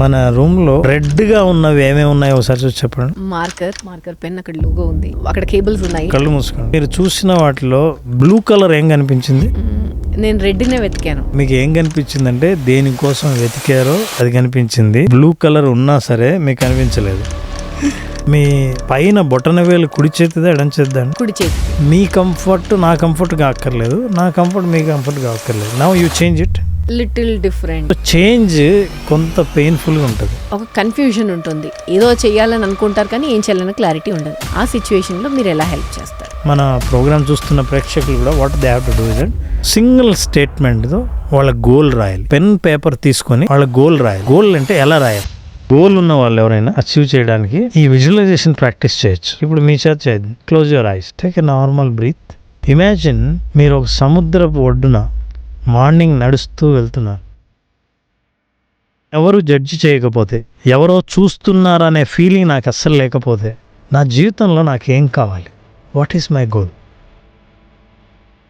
మన రూమ్ లో రెడ్ గా ఉన్నవి ఏమేమి ఉన్నాయో ఒకసారి చూసి చెప్పండి. మార్కర్ పెన్, అక్కడ లోగో ఉంది, అక్కడ కేబుల్స్ ఉన్నాయి. కళ్ళు మూసుకోండి. మీరు చూసిన వాటిలో బ్లూ కలర్ ఏం కనిపించింది? నేను రెడ్నే వెతికాను. మీకు ఏం కనిపించింది అంటే దేనికోసం వెతికారో అది కనిపించింది. బ్లూ కలర్ ఉన్నా సరే మీకు కనిపించలేదు. మీ పైన బొటన వేలు కుడి చేతిదా ఎడం చేద్దాం? కుడి చేతి. మీ కంఫర్ట్ నా కంఫర్ట్ గా అక్కర్లేదు, నా కంఫర్ట్ మీ కంఫర్ట్ గా అక్కర్లేదు. Now you change it. Little different. Change కొంత పెయిన్ఫుల్ గా ఉంటుంది, ఒక కన్ఫ్యూజన్ ఉంటుంది. ఏదో చేయాలని అనుకుంటారు కానీ ఏం చేయాలని క్లారిటీ ఉండదు. ఆ సిచ్యువేషన్ లో మీరు ఎలా హెల్ప్ చేస్తారు? మన ప్రోగ్రామ్ చూస్తున్న ప్రేక్షకులు కూడా what they have to do is single statement తో వాళ్ళ గోల్ రాయాలి. పెన్ పేపర్ తీసుకొని వాళ్ళ గోల్ రాయాలి. గోల్ అంటే ఎలా రాయాలి? గోల్ ఉన్న వాళ్ళు ఎవరైనా అచీవ్ చేయడానికి ఈ విజువలైజేషన్ ప్రాక్టీస్ చేయొచ్చు. ఇప్పుడు మీ చేత చేయండి. Close your eyes, take a normal breath. Imagine మీరు ఒక సముద్రపు ఒడ్డున మార్నింగ్ నడుస్తూ వెళ్తున్నారు. ఎవరు జడ్జి చేయకపోతే, ఎవరో చూస్తున్నారనే ఫీలింగ్ నాకు అస్సలు లేకపోతే, నా జీవితంలో నాకేం కావాలి? What is my goal?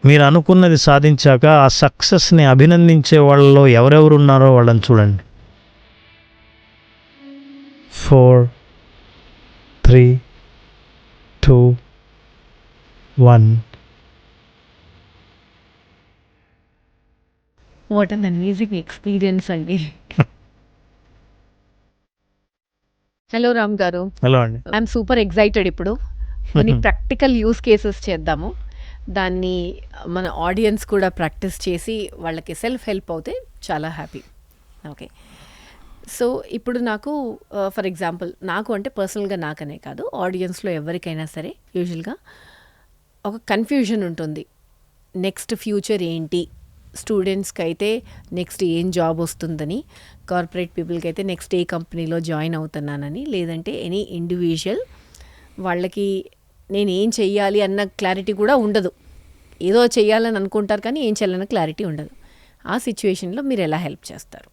మీరు అనుకున్నది సాధించాక ఆ సక్సెస్ని అభినందించే వాళ్ళలో ఎవరెవరు ఉన్నారో వాళ్ళని చూడండి. 4, 3, 2, 1. వాట్ అన్ అమేజింగ్ ఎక్స్పీరియన్స్ అండి. హలో రామ్ గారు. హలో అండి. I'm super excited. ఇప్పుడు కొన్ని ప్రాక్టికల్ యూస్ కేసెస్ చేద్దాము. దాన్ని మన ఆడియన్స్ కూడా ప్రాక్టీస్ చేసి వాళ్ళకి సెల్ఫ్ హెల్ప్ అవుతే చాలా హ్యాపీ. ఓకే, సో ఇప్పుడు నాకు ఫర్ ఎగ్జాంపుల్, నాకు అంటే పర్సనల్గా నాకనే కాదు, ఆడియన్స్లో ఎవరికైనా సరే యూజువల్గా ఒక కన్ఫ్యూజన్ ఉంటుంది. నెక్స్ట్ ఫ్యూచర్ ఏంటి? స్టూడెంట్స్కి అయితే నెక్స్ట్ ఏం జాబ్ వస్తుందని, కార్పొరేట్ పీపుల్కి అయితే నెక్స్ట్ ఏ కంపెనీలో జాయిన్ అవుతున్నానని, లేదంటే ఎనీ ఇండివిజువల్ వాళ్ళకి నేను ఏం చెయ్యాలి అన్న క్లారిటీ కూడా ఉండదు. ఏదో చెయ్యాలని అనుకుంటారు కానీ ఏం చేయాలన్న క్లారిటీ ఉండదు. ఆ సిచ్యువేషన్లో మీరు ఎలా హెల్ప్ చేస్తారు?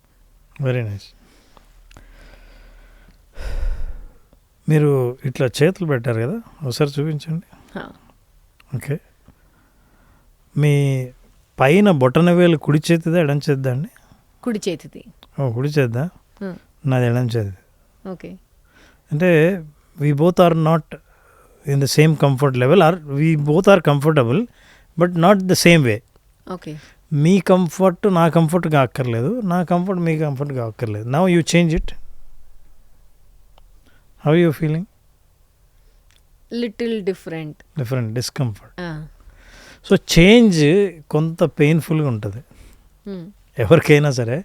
Very nice. మీరు ఇట్లా చేతులు పెట్టారు కదా, ఒకసారి చూపించండి. ఓకే, మీ పైన బొటన వేలు కుడి చేతిదా ఎడం చేద్దా అండి? కుడి చేతిది. కుడి చేద్దా, నాది ఎడం చేతి. ఓకే, అంటే we both are not in the same comfort level, or we both are comfortable but not the same way. Okay, మీ కంఫర్ట్ నా కంఫర్ట్గా అక్కర్లేదు, నా కంఫర్ట్ మీ కంఫర్ట్గా అక్కర్లేదు. Now you change it. How you feeling? Little different. Discomfort. So change కొంత పెయిన్ఫుల్గా ఉంటుంది ఎవరికైనా సరే.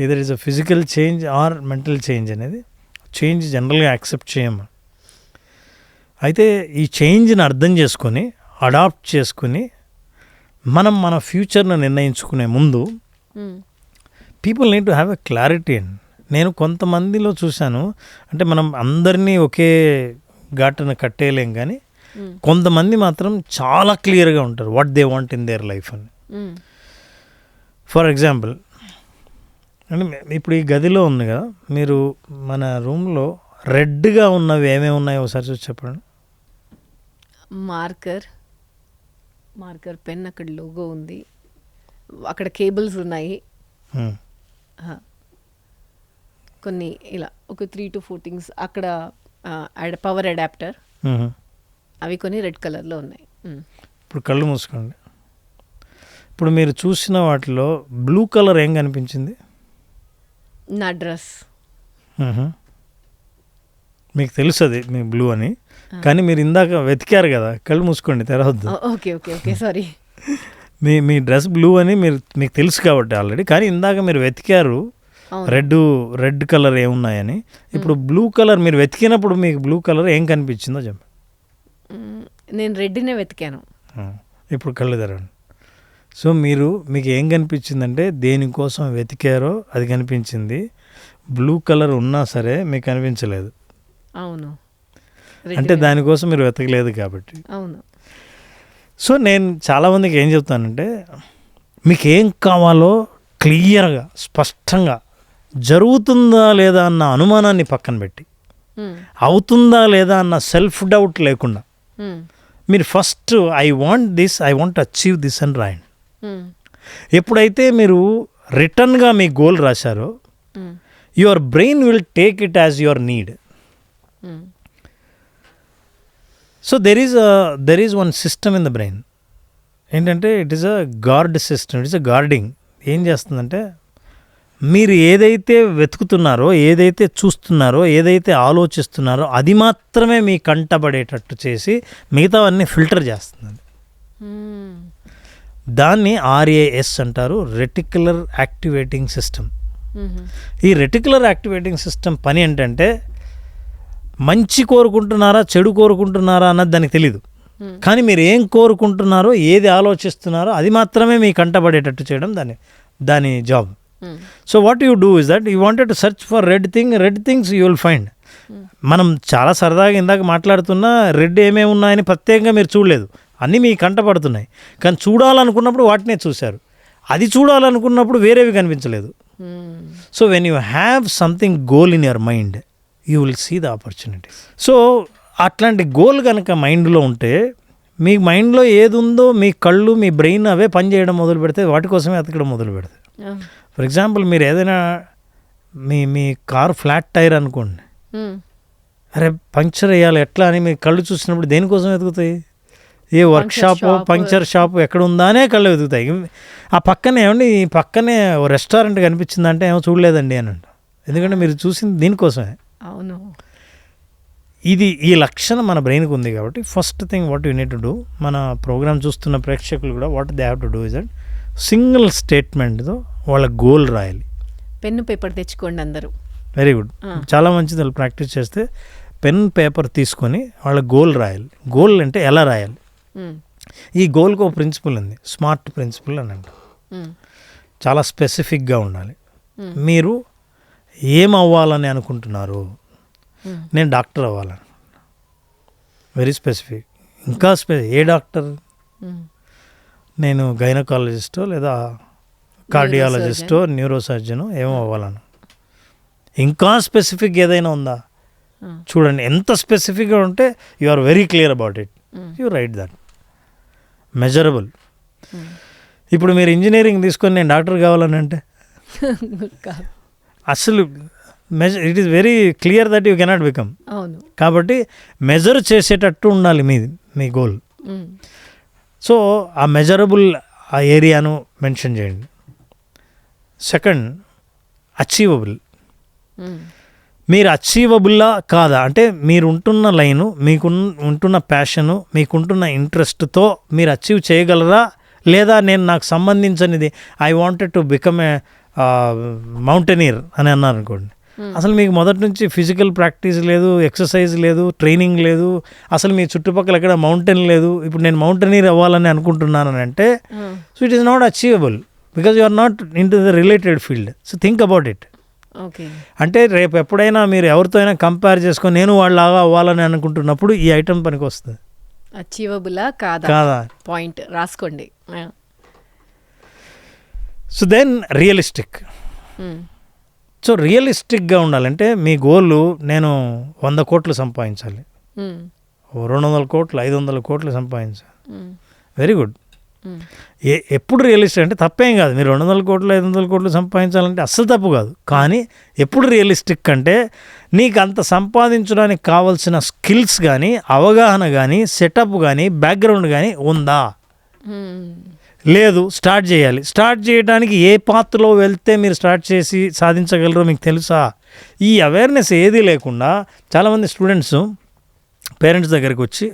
Either is a physical change or mental change అనేది. చేంజ్ జనరల్గా యాక్సెప్ట్ చేయము. అయితే ఈ చేంజ్ని అర్థం చేసుకొని అడాప్ట్ చేసుకుని మనం మన ఫ్యూచర్ను నిర్ణయించుకునే ముందు people need to have a clarity. And నేను కొంతమందిలో చూశాను, అంటే మనం అందరినీ ఒకే ఘాటును కట్టేయలేం, కానీ కొంతమంది మాత్రం చాలా క్లియర్గా ఉంటారు what they want in their life అని. ఫర్ ఎగ్జాంపుల్, అంటే ఇప్పుడు ఈ గదిలో ఉంది కదా, మీరు మన రూమ్లో రెడ్గా ఉన్నవి ఏమేమి ఉన్నాయో ఒకసారి చూసి చెప్పండి. మార్కర్ పెన్, అక్కడ లోగో ఉంది, అక్కడ కేబుల్స్ ఉన్నాయి, కొన్ని ఇలా ఒక 3 to 4 థింగ్స్ అక్కడ, పవర్ అడాప్టర్, అవి కొన్ని రెడ్ కలర్లో ఉన్నాయి. ఇప్పుడు కళ్ళు మూసుకోండి. ఇప్పుడు మీరు చూసిన వాటిలో బ్లూ కలర్ ఏం కనిపించింది? నా డ్రెస్. మీకు తెలుసు అది మీ బ్లూ అని, కానీ మీరు ఇందాక వెతికారు కదా, కళ్ళు మూసుకోండి, తెరవద్దు. Okay okay okay, sorry. మీ డ్రెస్ బ్లూ అని మీకు తెలుసు కాబట్టి ఆల్రెడీ, కానీ ఇందాక మీరు వెతికారు రెడ్ కలర్ ఏమున్నాయని. ఇప్పుడు బ్లూ కలర్ మీరు వెతికినప్పుడు మీకు బ్లూ కలర్ ఏం కనిపించిందో చెప్పండి. నేను రెడ్నే వెతికాను. ఇప్పుడు కళ్ళు తెరవండి. సో మీకు ఏం కనిపించిందంటే దేనికోసం వెతికారో అది కనిపించింది. బ్లూ కలర్ ఉన్నా సరే మీకు కనిపించలేదు. అవును, అంటే దానికోసం మీరు వెతకలేదు కాబట్టి. అవును. సో నేను చాలామందికి ఏం చెప్తానంటే, మీకు ఏం కావాలో క్లియర్గా స్పష్టంగా, జరుగుతుందా లేదా అన్న అనుమానాన్ని పక్కన పెట్టి, అవుతుందా లేదా అన్న సెల్ఫ్ డౌట్ లేకుండా మీరు first I want achieve this అని రాయండి. ఎప్పుడైతే మీరు రిటర్న్గా మీ గోల్ రాశారో your brain will take it as your need. So there is one system in the brain. ఏంటంటే it is a guard system, it is a guarding. ఏం చేస్తుందంటే మీరు ఏదైతే వెతుకుతున్నారో, ఏదైతే చూస్తున్నారో, ఏదైతే ఆలోచిస్తున్నారో అది మాత్రమే మీ కంటబడేటట్టు చేసి మిగతావన్నీ ఫిల్టర్ చేస్తుంది. దాన్ని RAS అంటారు, రెటిక్యులర్ యాక్టివేటింగ్ సిస్టమ్. ఈ రెటిక్యులర్ యాక్టివేటింగ్ సిస్టమ్ పని ఏంటంటే మంచి కోరుకుంటున్నారా చెడు కోరుకుంటున్నారా అన్నది దానికి తెలీదు, కానీ మీరు ఏం కోరుకుంటున్నారో ఏది ఆలోచిస్తున్నారో అది మాత్రమే మీ కంటబడేటట్టు చేయడం దాని job. So what you do is that you wanted to search for red things you will find. మనం చాలా సరదాగా ఇందాక మాట్లాడుతున్నా రెడ్ ఏమేమి ఉన్నాయని ప్రత్యేకంగా మీరు చూడలేదు, అన్నీ మీ కంటపడుతున్నాయి. కానీ చూడాలనుకున్నప్పుడు వాటినే చూశారు, అది చూడాలనుకున్నప్పుడు వేరేవి కనిపించలేదు. So when you have something goal in your mind you will see the opportunities. So అట్లాంటి గోల్ కనుక మైండ్లో ఉంటే మీ మైండ్లో ఏది ఉందో మీ కళ్ళు మీ బ్రెయిన్ అవే పనిచేయడం మొదలు పెడితే వాటి కోసమే అతకడం మొదలు పెడతాయి. ఫర్ ఎగ్జాంపుల్ మీరు ఏదైనా మీ కారు ఫ్లాట్ టైర్ అనుకోండి, అరే పంక్చర్ వేయాలి ఎట్లా అని మీ కళ్ళు చూసినప్పుడు దేనికోసం వెతుకుతాయి? ఏ వర్క్షాపు పంక్చర్ షాపు ఎక్కడ ఉందా అనే కళ్ళు వెతుకుతాయి. ఆ పక్కనే ఏమండి ఈ పక్కనే ఓ రెస్టారెంట్ కనిపించిందంటే ఏమో చూడలేదండి అని అంట, ఎందుకంటే మీరు చూసింది దీనికోసమే. అవును, ఈ లక్షణం మన బ్రెయిన్కి ఉంది. కాబట్టి first thing what you need to do, మన ప్రోగ్రామ్ చూస్తున్న ప్రేక్షకులు కూడా what they have to do is that single స్టేట్మెంట్తో వాళ్ళ గోల్ రాయాలి. పెన్ను పేపర్ తెచ్చుకోండి అందరూ. వెరీ గుడ్, చాలా మంచిది. వాళ్ళు ప్రాక్టీస్ చేస్తే పెన్ పేపర్ తీసుకొని వాళ్ళ గోల్ రాయాలి. గోల్ అంటే ఎలా రాయాలి? ఈ గోల్కి ఒక ప్రిన్సిపల్ ఉంది, స్మార్ట్ ప్రిన్సిపల్ అని అంట. చాలా స్పెసిఫిక్గా ఉండాలి. మీరు ఏం అవ్వాలని అనుకుంటున్నారు? నేను డాక్టర్ అవ్వాలని, వెరీ స్పెసిఫిక్. ఇంకా ఏ డాక్టర్? నేను గైనకాలజిస్టో లేదా కార్డియాలజిస్టో న్యూరోసర్జనో ఏమో అవ్వాలను. ఇంకా స్పెసిఫిక్ ఏదైనా ఉందా? చూడండి, ఎంత స్పెసిఫిక్గా ఉంటే you are very clear about it, you write that. Measurable. ఇప్పుడు మీరు ఇంజనీరింగ్ తీసుకొని నేను డాక్టర్ కావాలని అంటే అసలు it is very clear that you cannot become. కాబట్టి మెజర్ చేసేటట్టు ఉండాలి మీ గోల్. సో ఆ మెజరబుల్ ఆ ఏరియాను మెన్షన్ చేయండి. Second, achievable. మీరు అచీవబుల్లా కాదా అంటే మీరు ఉంటున్న లైను, మీకు ఉంటున్న ప్యాషను, మీకుంటున్న ఇంట్రెస్ట్తో మీరు అచీవ్ చేయగలరా లేదా నాకు సంబంధించనిది I wanted to become a mountaineer అని అన్నారు అనుకోండి, అసలు మీకు మొదటి నుంచి ఫిజికల్ ప్రాక్టీస్ లేదు, ఎక్సర్సైజ్ లేదు, ట్రైనింగ్ లేదు, అసలు మీ చుట్టుపక్కల ఎక్కడ మౌంటైన్ లేదు. ఇప్పుడు నేను మౌంటైనీర్ అవ్వాలని అనుకుంటున్నాను అంటే so it is not achievable because you are not in to the related field. So think about it. అంటే రేపు ఎప్పుడైనా మీరు ఎవరితో అయినా కంపేర్ చేసుకొని నేను వాళ్ళలాగా అవ్వాలని అనుకుంటున్నప్పుడు ఈ ఐటమ్ పనికి వస్తుంది. అచీవబులా కాదా పాయింట్ రాసుకోండి. So then realistic. సో రియలిస్టిక్గా ఉండాలంటే మీ గోల్ నేను 100 కోట్లు సంపాదించాలి, 200 కోట్లు 500 కోట్లు సంపాదించాలి. Very good. ఎప్పుడు రియలిస్టిక్ అంటే తప్పేం కాదు, మీరు 200 కోట్లు 500 కోట్లు సంపాదించాలంటే అస్సలు తప్పు కాదు. కానీ ఎప్పుడు రియలిస్టిక్ అంటే నీకు అంత సంపాదించడానికి కావాల్సిన స్కిల్స్ కానీ అవగాహన కానీ సెటప్ కానీ బ్యాక్గ్రౌండ్ కానీ ఉందా? లేదు, స్టార్ట్ చేయాలి. స్టార్ట్ చేయడానికి ఏ పాత్రలో వెళ్తే మీరు స్టార్ట్ చేసి సాధించగలరో మీకు తెలుసా? ఈ అవేర్నెస్ ఏదీ లేకుండా చాలామంది స్టూడెంట్స్ పేరెంట్స్ దగ్గరికి వచ్చి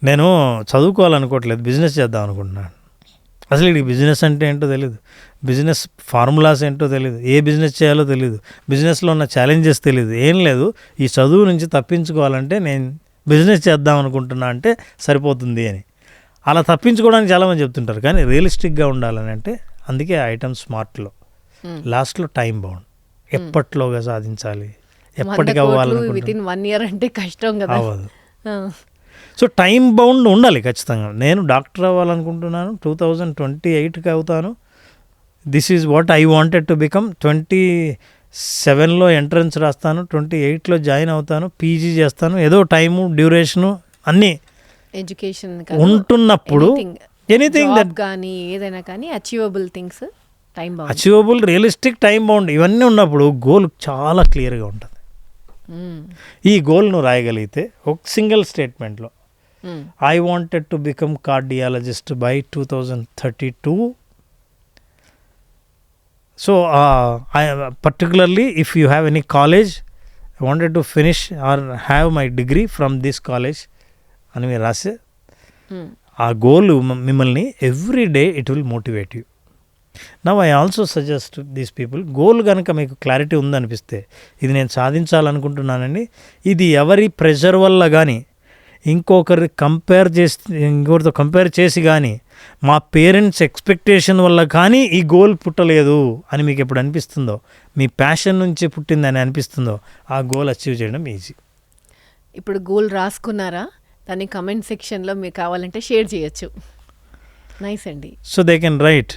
నేను చదువుకోవాలనుకోవట్లేదు, బిజినెస్ చేద్దాం అనుకుంటున్నాను. అసలు ఇది బిజినెస్ అంటే ఏంటో తెలియదు, బిజినెస్ ఫార్ములాస్ ఏంటో తెలియదు, ఏ బిజినెస్ చేయాలో తెలియదు, బిజినెస్లో ఉన్న ఛాలెంజెస్ తెలియదు, ఏం లేదు. ఈ చదువు నుంచి తప్పించుకోవాలంటే నేను బిజినెస్ చేద్దాం అనుకుంటున్నా అంటే సరిపోతుంది అని అలా తప్పించుకోవడానికి చాలామంది చెప్తుంటారు. కానీ రియలిస్టిక్గా ఉండాలని అంటే అందుకే ఐటమ్ స్మార్ట్లో లాస్ట్లో టైం బౌండ్, ఎప్పట్లోగా సాధించాలి, ఎప్పటికి అవ్వాలంటే కష్టం కదా, అవ్వదు. సో టైం బౌండ్ ఉండాలి ఖచ్చితంగా. నేను డాక్టర్ అవ్వాలనుకుంటున్నాను, 2028కి అవుతాను, this is what I wanted to become, 27లో ఎంట్రన్స్ రాస్తాను, 28లో జాయిన్ అవుతాను, పీజీ చేస్తాను, ఏదో టైము డ్యూరేషను అన్నీ ఎడ్యుకేషన్ ఉంటున్నప్పుడు ఎనీథింగ్ దట్ కానీ ఏదైనా కానీ achievable things time bound. Achievable, realistic, time bound ఇవన్నీ ఉన్నప్పుడు గోల్ చాలా క్లియర్గా ఉంటుంది. ఈ గోల్ నువ్వు రాయగలిగితే ఒక సింగిల్ స్టేట్మెంట్లో I wanted to become cardiologist by 2032. So particularly if you have any college, I wanted to finish or have my degree from this college అని మీరు రాసే ఆ గోల్ మిమ్మల్ని every day it will motivate you. Now I also suggest these people, goal కనుక మీకు clarity ఉందనిపిస్తే ఇది నేను సాధించాలనుకుంటున్నానండి, ఇది ఎవరి ప్రెషర్ వల్ల కానీ ఇంకొకరితో కంపేర్ చేసి కానీ మా పేరెంట్స్ ఎక్స్పెక్టేషన్ వల్ల కానీ ఈ గోల్ పుట్టలేదు అని మీకు ఎప్పుడు అనిపిస్తుందో, మీ ప్యాషన్ నుంచి పుట్టిందని అనిపిస్తుందో, ఆ గోల్ అచీవ్ చేయడం ఈజీ. ఇప్పుడు గోల్ రాసుకున్నారా, దాన్ని కమెంట్ సెక్షన్లో మీకు కావాలంటే షేర్ చేయొచ్చు. నైస్ అండి. So they can write.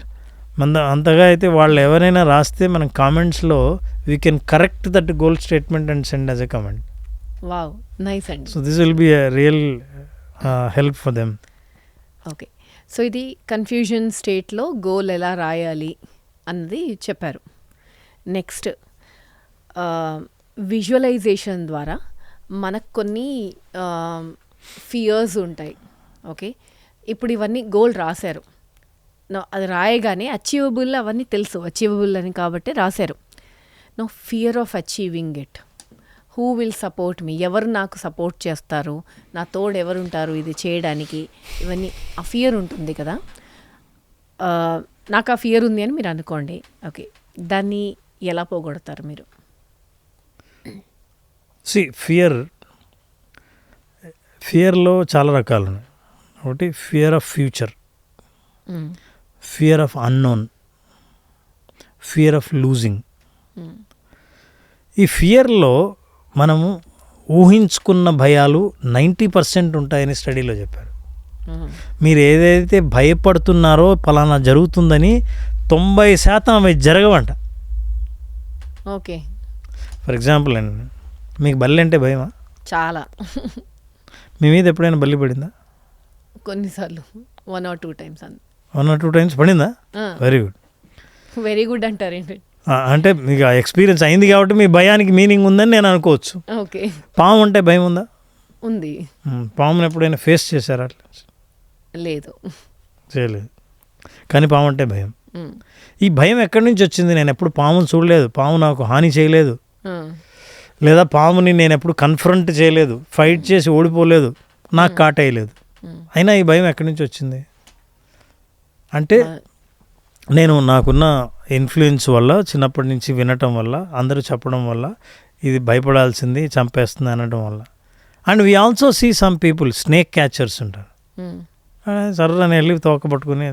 అంతగా అయితే వాళ్ళు ఎవరైనా రాస్తే మనం కామెంట్స్లో we can correct that goal statement and send as a comment. Wow, nice అండి. So this will be a real help for them. Okay, so ఇది కన్ఫ్యూజన్ స్టేట్లో గోల్ ఎలా రాయాలి అన్నది చెప్పారు. నెక్స్ట్ విజువలైజేషన్ ద్వారా మనకు కొన్ని ఫియర్స్ ఉంటాయి. ఓకే, ఇప్పుడు ఇవన్నీ గోల్ రాశారు, అది రాయగానే అచీవబుల్ అవన్నీ తెలుసు, అచీవబుల్ అని కాబట్టి రాశారు. No fear of achieving it. Who will support me, ఎవరు నాకు సపోర్ట్ చేస్తారు, నా తోడు ఎవరుంటారు ఇది చేయడానికి, ఇవన్నీ ఆ ఫియర్ ఉంటుంది కదా. నాకు ఆ ఫియర్ ఉంది అని మీరు అనుకోండి. ఓకే, దాన్ని ఎలా పోగొడతారు మీరు? ఫియర్లో చాలా రకాలు ఉన్నాయి. ఒకటి fear of future, fear of unknown, fear of losing. ఈ ఫియర్లో మనము ఊహించుకున్న భయాలు 90% ఉంటాయని స్టడీలో చెప్పారు. మీరు ఏదైతే భయపడుతున్నారో పలానా జరుగుతుందని 90% అవి జరగవంట. ఓకే, ఫర్ ఎగ్జాంపుల్ అండి, మీకు బల్లి అంటే భయమా? చాలా. మీ మీద ఎప్పుడైనా బల్లి పడిందా? కొన్నిసార్లు 1 or 2 times. 1 or 2 times పడిందా? Very good. వెరీ గుడ్ అంటారేంటి? అంటే మీకు ఎక్స్పీరియన్స్ అయింది కాబట్టి మీ భయానికి మీనింగ్ ఉందని నేను అనుకోవచ్చు. ఓకే, పాము అంటే భయం ఉందా? ఉంది. పాముని ఎప్పుడైనా ఫేస్ చేశారా? అట్లా లేదు, చేయలేదు. కానీ పాము అంటే భయం. ఈ భయం ఎక్కడి నుంచి వచ్చింది? నేను ఎప్పుడు పాముని చూడలేదు, పాము నాకు హాని చేయలేదు, లేదా పాముని నేను ఎప్పుడు కన్ఫ్రంట్ చేయలేదు, ఫైట్ చేసి ఓడిపోలేదు, నాకు కాటేయలేదు. అయినా ఈ భయం ఎక్కడి నుంచి వచ్చింది అంటే నేను నాకున్న ఇన్ఫ్లుయెన్స్ వల్ల, చిన్నప్పటి నుంచి వినటం వల్ల, అందరూ చెప్పడం వల్ల, ఇది భయపడాల్సింది, చంపేస్తుంది అనడం వల్ల. And we also see some people snake catchers ఉంటారు. సర్రని వెళ్ళి తోక పట్టుకుని,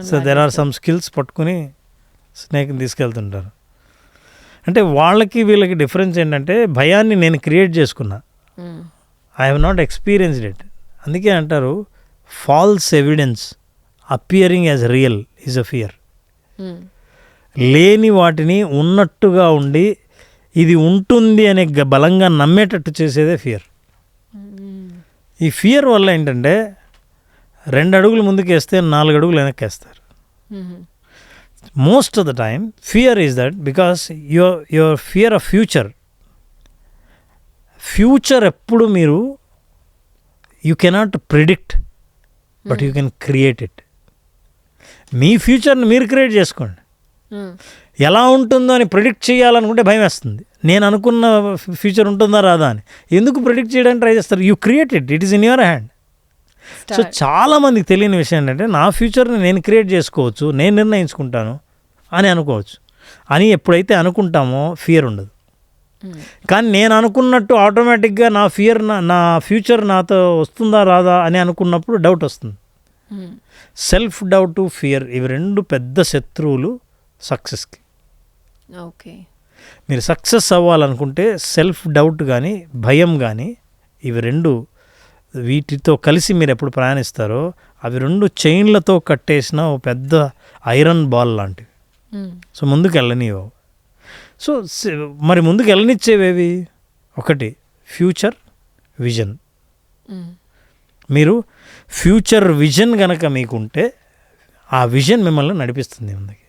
so there are some skills పట్టుకుని స్నేక్ని తీసుకెళ్తుంటారు. అంటే వాళ్ళకి వీళ్ళకి డిఫరెన్స్ ఏంటంటే భయాన్ని నేను క్రియేట్ చేసుకున్నా, I have not experienced it. అందుకే అంటారు falls evidence appearing as real is a fear. లేని వాటిని ఉన్నట్టుగా ఉండి ఇది ఉంటుంది అనే బలంగా నమ్మేటట్టు చేసేదే ఫియర్. ఈ ఫియర్ వల్ల ఏంటంటే 2 అడుగులు ముందుకేస్తే 4 అడుగులు వెనక్కేస్తారు. Most of the time fear is that because your fear of future ఎప్పుడు మీరు you cannot predict but you can create it. మీ ఫ్యూచర్ని మీరు క్రియేట్ చేసుకోండి. ఎలా ఉంటుందో అని ప్రిడిక్ట్ చేయాలనుకుంటే భయం వేస్తుంది. నేను అనుకున్న ఫ్యూచర్ ఉంటుందా రాదా అని. ఎందుకు ప్రిడిక్ట్ చేయడానికి ట్రై చేస్తారు? You create it, it is in your hand. So చాలామందికి తెలియని విషయం ఏంటంటే నా ఫ్యూచర్ని నేను క్రియేట్ చేసుకోవచ్చు, నేను నిర్ణయించుకుంటాను అని అనుకోవచ్చు. అని ఎప్పుడైతే అనుకుంటామో ఫియర్ ఉండదు. కానీ నేను అనుకున్నట్టు ఆటోమేటిక్గా నా ఫ్యూచర్ నాతో వస్తుందా రాదా అని అనుకున్నప్పుడు డౌట్ వస్తుంది. సెల్ఫ్ డౌట్, ఫియర్, ఇవి 2 పెద్ద శత్రువులు సక్సెస్కి. ఓకే, మీరు సక్సెస్ అవ్వాలనుకుంటే సెల్ఫ్ డౌట్ కానీ భయం కానీ ఇవి 2 వీటితో కలిసి మీరు ఎప్పుడు ప్రయాణిస్తారో అవి 2 చైన్లతో కట్టేసిన ఓ పెద్ద ఐరన్ బాల్ లాంటివి. సో ముందుకు వెళ్ళనివ్వు. సో మరి ముందుకు వెళ్ళనిచ్చేవేవి? ఒకటి ఫ్యూచర్ విజన్. మీరు ఫ్యూచర్ విజన్ కనుక మీకుంటే ఆ విజన్ మిమ్మల్ని నడిపిస్తుంది ముందుకి.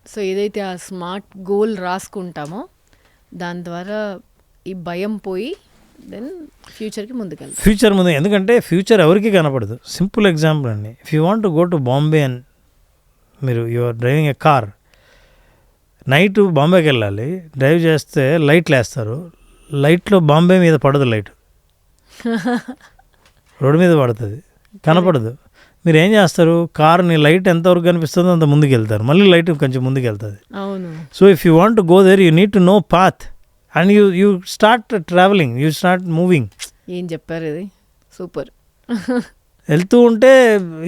సో ఏదైతే ఆ స్మార్ట్ గోల్ రాసుకుంటామో దాని ద్వారా ఈ భయం పోయి దెన్ ఫ్యూచర్కి ముందుకెళ్తాం. ఫ్యూచర్ ముందు, ఎందుకంటే ఫ్యూచర్ ఎవరికి కనపడదు. సింపుల్ ఎగ్జాంపుల్ అండి, if you want to go to Bombay and మీరు you are driving a car, night బాంబేకి వెళ్ళాలి, డ్రైవ్ చేస్తే లైట్లు వేస్తారు, లైట్లో బాంబే మీద పడదు, లైట్ రోడ్డు మీద పడుతుంది, కనపడదు. మీరు ఏం చేస్తారు, కార్ని లైట్ ఎంతవరకు కనిపిస్తుందో అంత ముందుకు వెళ్తారు, మళ్ళీ లైట్ కొంచెం ముందుకు వెళ్తుంది. అవును. So if you want to go there you need to know path and you start travelling, you start moving. ఏం చెప్పారు ఇది, సూపర్. వెళ్తూ ఉంటే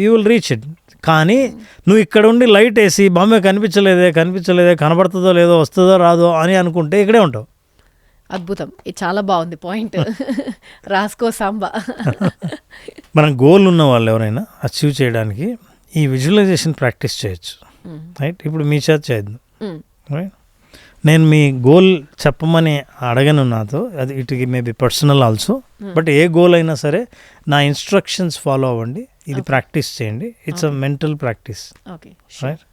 యూ విల్ రీచ్ ఇట్. కానీ నువ్వు ఇక్కడ ఉండి లైట్ వేసి బాంబే కనిపించలేదే కనబడుతుందో లేదో వస్తుందో రాదో అని అనుకుంటే ఇక్కడే ఉంటావు. అద్భుతం, ఇది చాలా బాగుంది పాయింట్. రాసుకో సాంబా. మనం గోల్ ఉన్న వాళ్ళు ఎవరైనా అచీవ్ చేయడానికి ఈ విజువలైజేషన్ ప్రాక్టీస్ చేయొచ్చు. రైట్, ఇప్పుడు మీ చేత చేద్దాం. రైట్, నేను మీ గోల్ చెప్పమని అడగను నాతో, అది it may be personal also, but A goal అయినా సరే నా ఇన్స్ట్రక్షన్స్ ఫాలో అవ్వండి, ఇది ప్రాక్టీస్ చేయండి. It's a mental practice. Right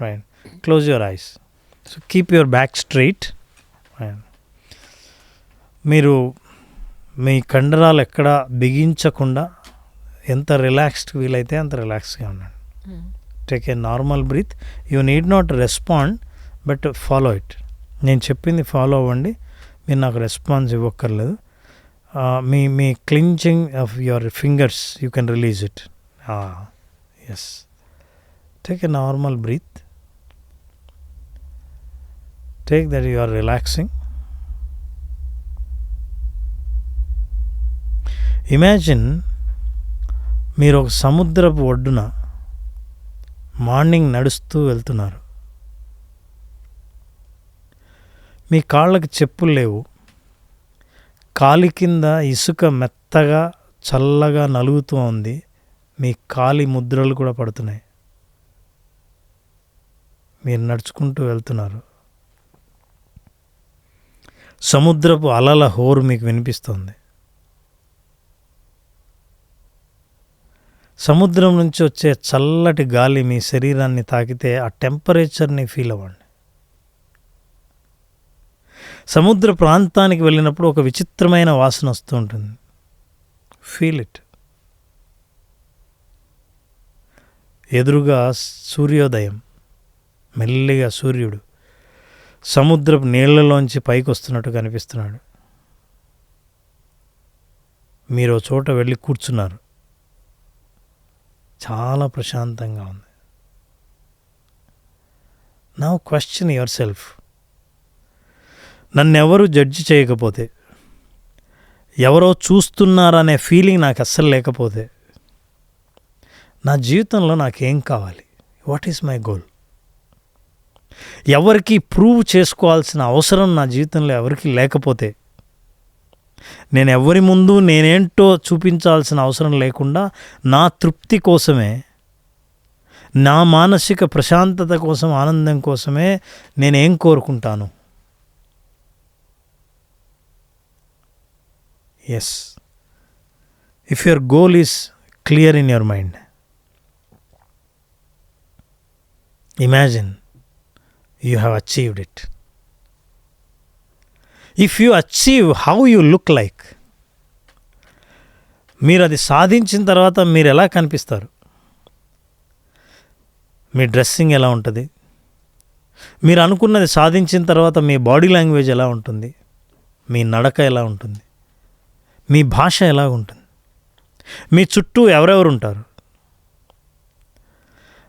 right, close your ice, so keep your back straight. మీరు మీ కండరాలు ఎక్కడ బిగించకుండా ఎంత రిలాక్స్డ్ వీలైతే అంత రిలాక్స్గా ఉండండి. Take a normal breath. You need not respond, but follow it. నేను చెప్పింది ఫాలో అవ్వండి, మీరు నాకు రెస్పాన్స్ ఇవ్వక్కర్లేదు. మీ clinching of your fingers you can release it. Yes, take a normal breath. Take that you are relaxing. Imagine మీరు ఒక సముద్రపు ఒడ్డున మార్నింగ్ నడుస్తూ వెళ్తున్నారు. మీ కాళ్ళకి చెప్పులు లేవు, కాలి కింద ఇసుక మెత్తగా చల్లగా నలుగుతూ ఉంది, మీ కాలి ముద్రలు కూడా పడుతున్నాయి. మీరు నడుచుకుంటూ వెళ్తున్నారు, సముద్రపు అలల హోరు మీకు వినిపిస్తుంది. సముద్రం నుంచి వచ్చే చల్లటి గాలి మీ శరీరాన్ని తాకితే ఆ టెంపరేచర్ని ఫీల్ అవ్వండి. సముద్ర ప్రాంతానికి వెళ్ళినప్పుడు ఒక విచిత్రమైన వాసన వస్తూ ఉంటుంది, ఫీల్ ఇట్. ఎదురుగా సూర్యోదయం, మెల్లిగా సూర్యుడు సముద్రపు నీళ్లలోంచి పైకి వస్తున్నట్టు కనిపిస్తున్నాడు. మీరు చోట వెళ్ళి కూర్చున్నారు, చాలా ప్రశాంతంగా ఉంది. నౌ క్వశ్చన్ యువర్ సెల్ఫ్, నన్నెవరు జడ్జి చేయకపోతే, ఎవరో చూస్తున్నారనే ఫీలింగ్ నాకు అస్సలు లేకపోతే, నా జీవితంలో నాకేం కావాలి? What is my goal? ఎవరికి ప్రూవ్ చేసుకోవాల్సిన అవసరం నా జీవితంలో ఎవరికి లేకపోతే, నేను ఎవరి ముందు నేనేంటో చూపించాల్సిన అవసరం లేకుండా నా తృప్తి కోసమే, నా మానసిక ప్రశాంతత కోసం, ఆనందం కోసమే నేనేం కోరుకుంటాను? Yes, if your goal is clear in your mind, imagine you have achieved it. If you achieve, how you look like? మీరు అది సాధించిన తర్వాత మీరు ఎలా కనిపిస్తారు? మీ డ్రెస్సింగ్ ఎలా ఉంటుంది? మీరు అనుకున్నది సాధించిన తర్వాత మీ బాడీ లాంగ్వేజ్ ఎలా ఉంటుంది? మీ నడక ఎలా ఉంటుంది? మీ భాష ఎలా ఉంటుంది? మీ చుట్టూ ఎవరెవరు ఉంటారు?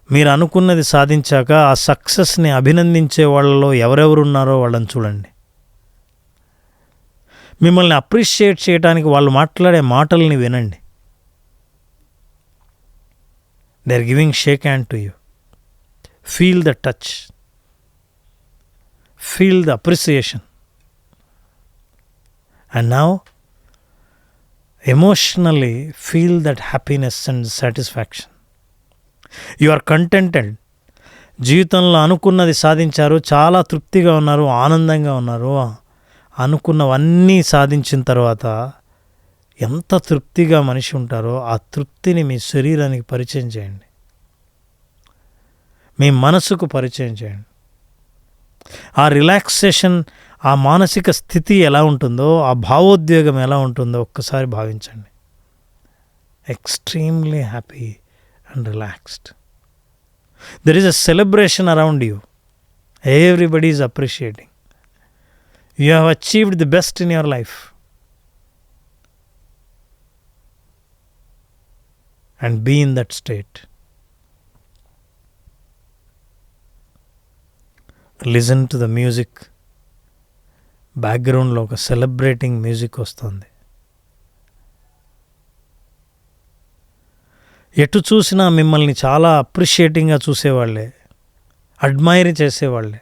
మీరు అనుకున్నది సాధించాక ఆ సక్సెస్ని అభినందించే వాళ్ళలో ఎవరెవరు ఉన్నారో వాళ్ళని చూడండి. మిమ్మల్ని అప్రిషియేట్ చేయడానికి వాళ్ళు మాట్లాడే మాటల్ని వినండి. They are giving shake hand to you. Feel the touch, feel the appreciation. And now emotionally feel that happiness and satisfaction. You are contented. జీవితంలో అనుకున్నది సాధించారు, చాలా తృప్తిగా ఉన్నారు, ఆనందంగా ఉన్నారు. అనుకున్నవన్నీ సాధించిన తర్వాత ఎంత తృప్తిగా మనిషి ఉంటారో ఆ తృప్తిని మీ శరీరానికి పరిచయం చేయండి, మీ మనసుకు పరిచయం చేయండి. ఆ రిలాక్సేషన్, ఆ మానసిక స్థితి ఎలా ఉంటుందో, ఆ భావోద్వేగం ఎలా ఉంటుందో ఒక్కసారి భావించండి. Extremely happy and relaxed. There is a celebration around you. Everybody is appreciating. You have achieved the best in your life. And be in that state. Listen to the music. బ్యాక్గ్రౌండ్లో ఒక సెలబ్రేటింగ్ మ్యూజిక్ వస్తుంది. ఎటు చూసినా మిమ్మల్ని చాలా అప్రిషియేటింగ్గా చూసేవాళ్ళే, admire చేసేవాళ్ళే.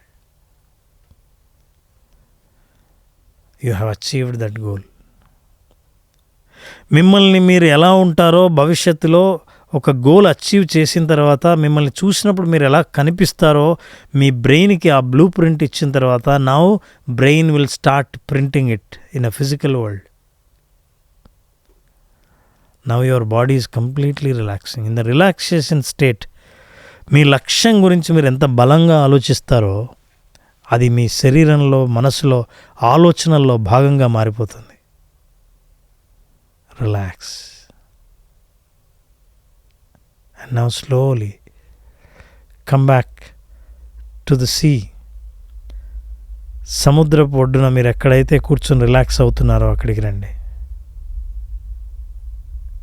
You have achieved that goal. మిమ్మల్ని మీరు ఎలా ఉంటారో భవిష్యత్తులో ఒక గోల్ అచీవ్ చేసిన తర్వాత మిమ్మల్ని చూసినప్పుడు మీరు ఎలా కనిపిస్తారో మీ బ్రెయిన్కి ఆ బ్లూ ప్రింట్ ఇచ్చిన తర్వాత now brain will start printing it in a physical world. Now your body is completely relaxing. In the relaxation state మీ లక్ష్యం గురించి మీరు ఎంత బలంగా ఆలోచిస్తారో అది మీ శరీరంలో, మనసులో, ఆలోచనల్లో భాగంగా మారిపోతుంది. Relax. And now slowly come back to the sea. సముద్రపు ఒడ్డున మీరు ఎక్కడైతే కూర్చొని రిలాక్స్ అవుతున్నారో అక్కడికి రండి.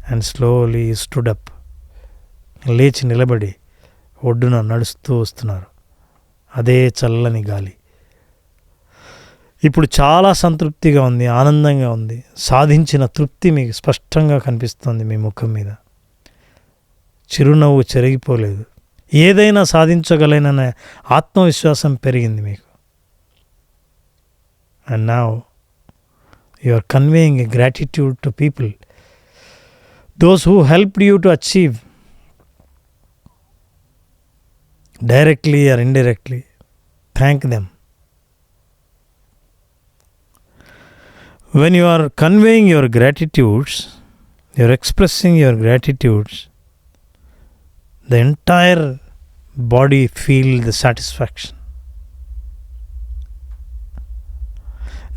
And slowly stood up. లేచి నిలబడి ఒడ్డున నడుస్తూ వస్తున్నారు. అదే చల్లని గాలి. ఇప్పుడు చాలా సంతృప్తిగా ఉంది, ఆనందంగా ఉంది. సాధించిన తృప్తి మీకు స్పష్టంగా కనిపిస్తుంది మీ ముఖం మీద. చిరునవ్వు చెరిగిపోలేదు. ఏదైనా సాధించగలననే ఆత్మవిశ్వాసం పెరిగింది మీకు. And now you are conveying a gratitude to people, those who helped you to achieve directly or indirectly. Thank them. When you are conveying your gratitudes, you are expressing your gratitudes, the entire body feels the satisfaction.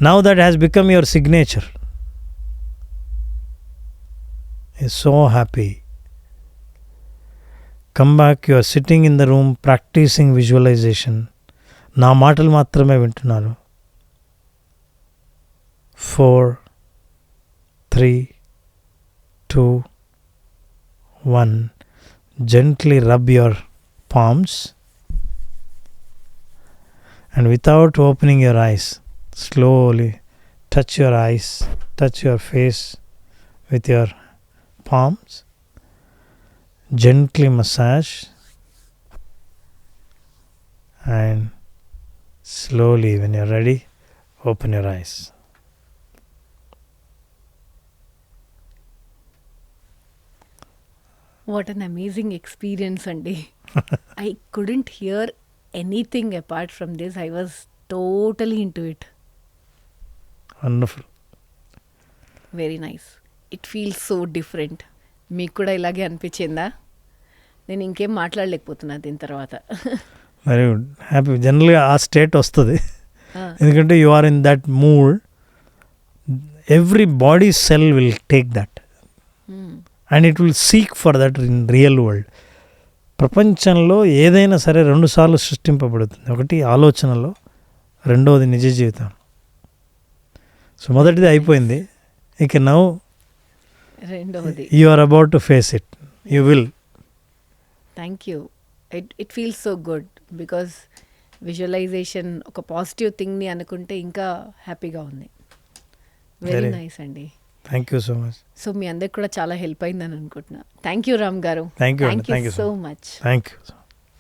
Now that has become your signature. You are so happy. Come back, you are sitting in the room practicing visualization. నా మాటలు మాత్రమే వింటున్నారు. 4, 3, 2, 1. Gently rub your palms and without opening your eyes, slowly touch your eyes, touch your face with your palms. Gently massage and slowly, when you're ready, open your eyes. What an amazing experience, Andy. I couldn't hear anything apart from this. I was totally into it. Wonderful. Very nice. It feels so different. మీకు కూడా ఇలాగే అనిపించిందా? నేను ఇంకేం మాట్లాడలేకపోతున్నా దీని తర్వాత. Very good, happy. జనరల్గా ఆ స్టేట్ వస్తుంది, ఎందుకంటే you are in that mood. Every body cell will take that and it will seek for that in real world. ప్రపంచంలో ఏదైనా సరే 2 సార్లు సృష్టింపబడుతుంది. ఒకటి ఆలోచనలో, రెండవది నిజ జీవితం. సో మొదటిది అయిపోయింది, ఇక నౌ రెండవది you are about to face it. You will. Thank you. It feels so good because visualization ఒక పాజిటివ్ థింగ్ని అనుకుంటే ఇంకా హ్యాపీగా ఉంది. వెరీ నైస్ అండి. Thank you so much. So మీ అందరికి కూడా చాలా హెల్ప్ అయిందని అనుకుంటున్నా. థ్యాంక్ యూ రామ్ గారు. Thank you so much. Thank you.